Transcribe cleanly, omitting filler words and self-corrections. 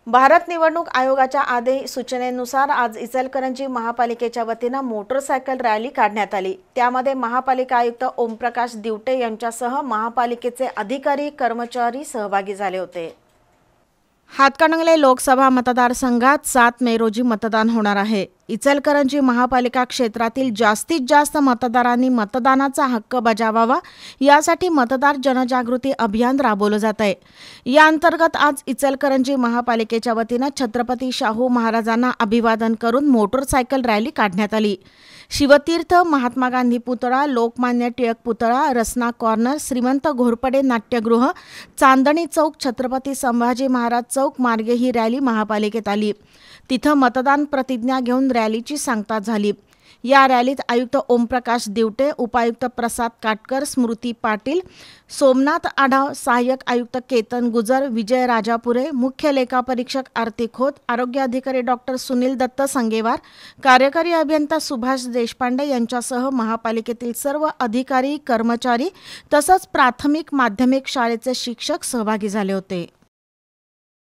भारत निवडणूक आयोगाच्या आदेश सूचनेनुसार आज इचलकरंजी महापालिकेच्या वतीने मोटरसायकल रॅली काढण्यात आली। त्यामध्ये महापालिका आयुक्त ओमप्रकाश दिवटे यांच्यासह महापालिकेचे अधिकारी कर्मचारी सहभागी झाले होते। हातकणंगले लोकसभा मतदारसंघात 7 मे रोजी मतदान होणार आहे। इचलकरंजी महापालिका क्षेत्रातील जास्तीत जास्त मतदारांनी मतदानाचा हक्क बजावावा यासाठी मतदार जनजागृती अभियान राबवलं जात आहे। या अंतर्गत आज इचलकरंजी महापालिकेच्या वतीने छत्रपती शाहू महाराजांना अभिवादन करून मोटरसायकल रॅली काढण्यात आली। शिवतीर्थ, महात्मा गांधी पुतळा, लोकमान्य टिळक पुतळा, रसना कॉर्नर, श्रीमंत घोरपडे नाट्यगृह, चांदणी चौक, छत्रपती संभाजी महाराज चौक मार्गे ही रॅली महापालिकेत आली। तिथं मतदान प्रतिज्ञा घेऊन रॅलीची सांगता झाली। या रॅलीत आयुक्त ओमप्रकाश दिवटे, उपायुक्त प्रसाद काटकर, स्मृती पाटील, सोमनाथ आढाव, सहाय्यक आयुक्त केतन गुजर, विजय राजापुरे, मुख्य लेखापरीक्षक आरती खोत, आरोग्य अधिकारी डॉक्टर सुनील दत्त संगेवार, कार्यकारी अभियंता सुभाष देशपांडे यांच्यासह महापालिकेतील सर्व अधिकारी कर्मचारी तसंच प्राथमिक माध्यमिक शाळेचे शिक्षक सहभागी झाले होते।